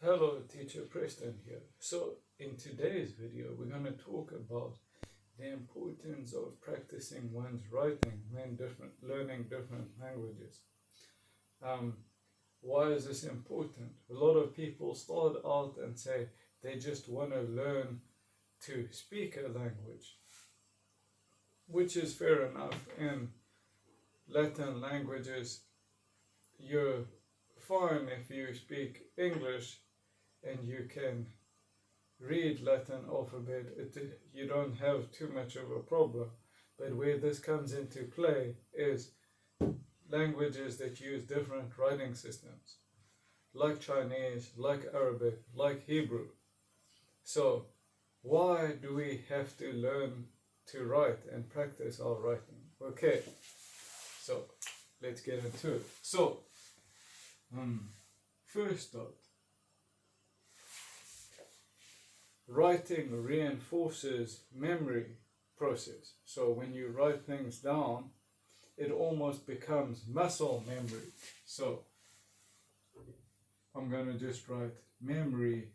Hello, teacher Preston here. So in today's video, we're going to talk about the importance of practicing one's writing when learning different languages. Why is this important? A lot of people start out and say they just want to learn to speak a language, which is fair enough. In Latin languages, you're fine if you speak English and you can read Latin alphabet. You don't have too much of a problem. But where this comes into play is languages that use different writing systems, like Chinese, like Arabic, like Hebrew. So why do we have to learn to write and practice our writing? Okay, so let's get into it. So first thought, writing reinforces memory process. So when you write things down, it almost becomes muscle memory. So I'm going to just write memory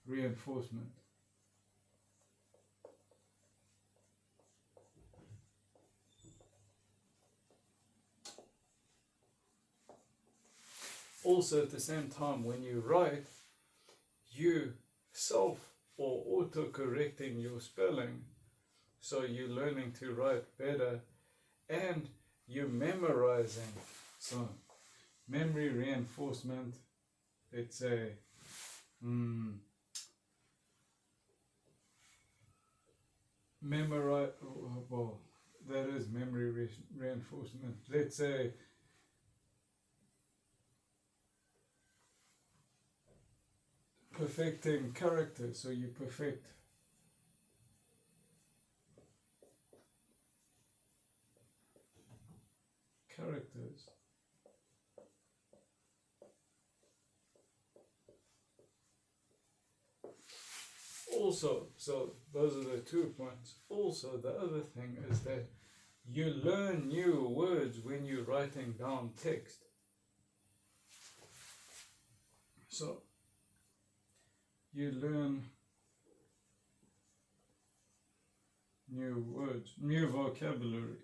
reinforcement. Also, at the same time, when you write, you self or auto-correcting your spelling, so you're learning to write better and you're memorizing. So memory reinforcement, let's say memorize, well, that is memory reinforcement. Let's say perfecting characters, so you perfect characters. Also, so those are the 2 points. Also, the other thing is that you learn new words when you're writing down text. So you learn new words, new vocabulary.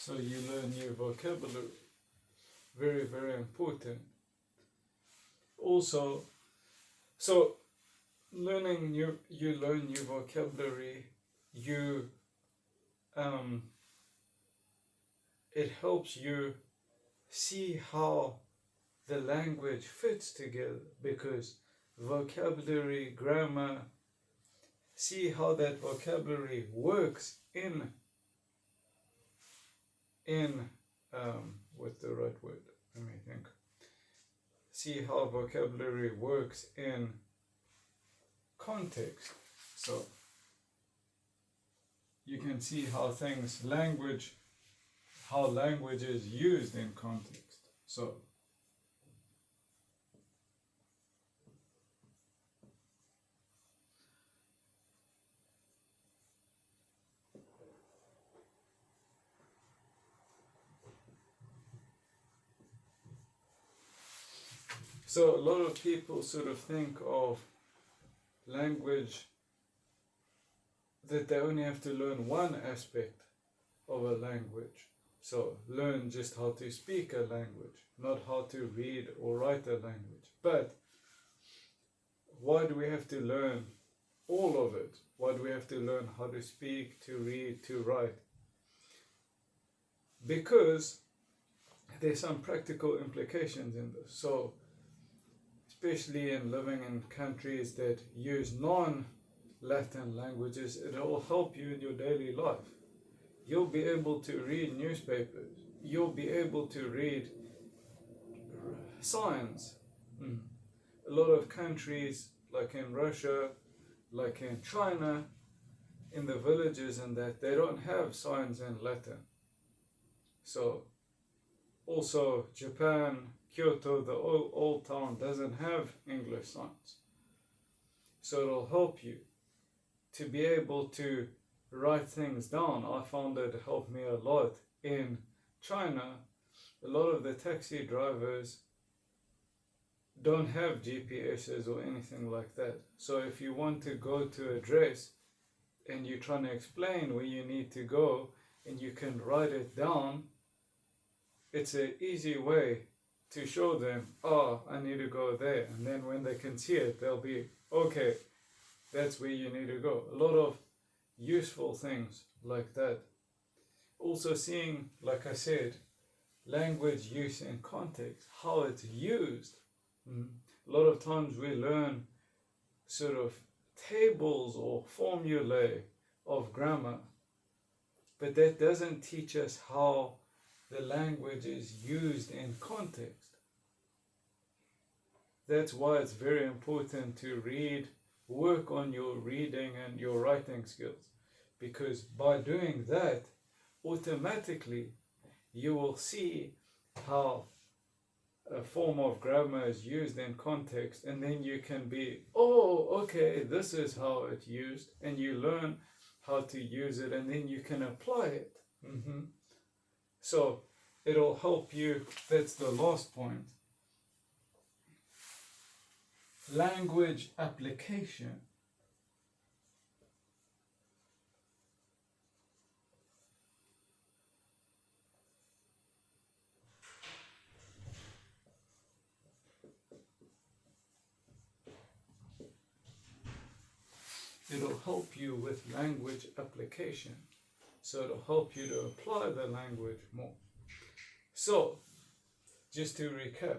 So you learn new vocabulary. Very, very important. Also, so learning you learn new vocabulary, it helps you see how the language fits together, because vocabulary, grammar, see how that vocabulary works in what's the right word? Let me think. See how vocabulary works in context. So you can see how language is used in context. So a lot of people sort of think of language that they only have to learn one aspect of a language. So learn just how to speak a language, not how to read or write a language. But why do we have to learn all of it? Why do we have to learn how to speak, to read, to write? Because there's some practical implications in this. So especially in living in countries that use non-Latin languages, it will help you in your daily life. You'll be able to read newspapers. You'll be able to read signs. A lot of countries, like in Russia, like in China, in the villages and that, they don't have signs in Latin. So also Japan, Kyoto, the old town, doesn't have English signs. So it'll help you to be able to write things down. I found it helped me a lot in China. A lot of the taxi drivers don't have GPSs or anything like that. So if you want to go to a address and you're trying to explain where you need to go and you can write it down, it's an easy way to show them, oh, I need to go there. And then when they can see it, they'll be, okay, that's where you need to go. A lot of useful things like that. Also seeing, like I said, language use in context, how it's used. A lot of times we learn sort of tables or formulae of grammar, but that doesn't teach us how the language is used in context. That's why it's very important to read, work on your reading and your writing skills, because by doing that, automatically you will see how a form of grammar is used in context, and then you can be, oh, okay, this is how it's used, and you learn how to use it, and then you can apply it. So it'll help you. That's the last point. Language application. It'll help you with language application. So it'll help you to apply the language more. So, just to recap,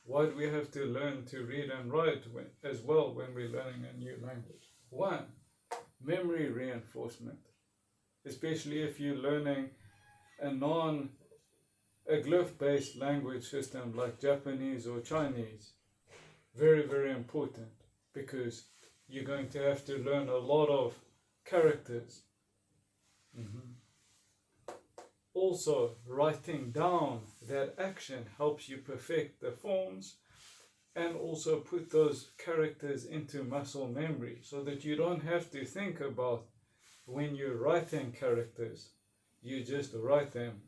why do we have to learn to read and write as well when we're learning a new language? 1, memory reinforcement, especially if you're learning a glyph-based language system like Japanese or Chinese. Very, very important, because you're going to have to learn a lot of characters. Also, writing down that action helps you perfect the forms and also put those characters into muscle memory, so that you don't have to think about when you're writing characters. You just write them.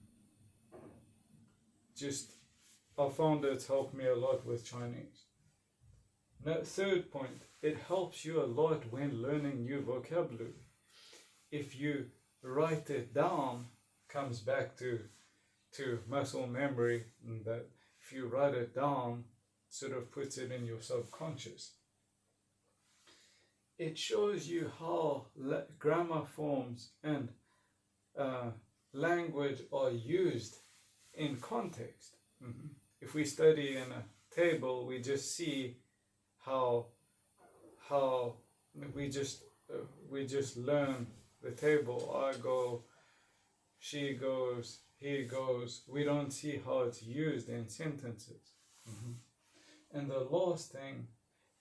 I found it's helped me a lot with Chinese. Now, 3rd point, it helps you a lot when learning new vocabulary. If you write it down, comes back to muscle memory, and that if you write it down, sort of puts it in your subconscious. It shows you how grammar forms and language are used in context. If we study in a table, we just see how we just learn the table. I go, she goes, he goes. We don't see how it's used in sentences. And the last thing,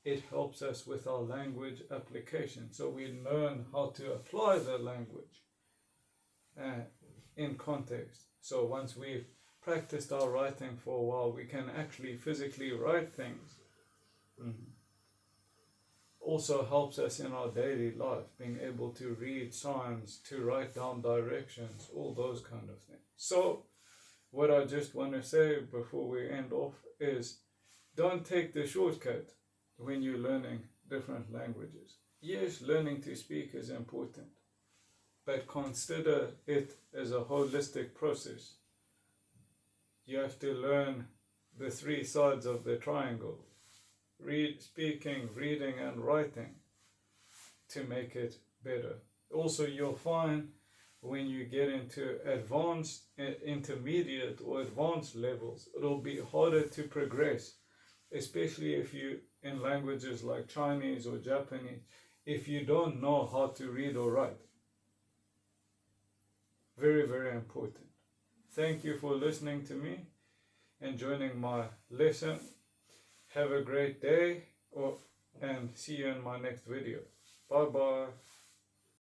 it helps us with our language application. So we learn how to apply the language in context. So once we've practiced our writing for a while, we can actually physically write things. Also helps us in our daily life, being able to read signs, to write down directions, all those kind of things. So what I just want to say before we end off is, don't take the shortcut when you're learning different languages. Yes, learning to speak is important, but consider it as a holistic process. You have to learn the 3 sides of the triangle: speaking, reading, and writing, to make it better. Also, you'll find when you get into advanced, intermediate, or advanced levels, it'll be harder to progress, especially if you, in languages like Chinese or Japanese, if you don't know how to read or write. Very, very important. Thank you for listening to me and joining my lesson. Have a great day, and see you in my next video. Bye bye.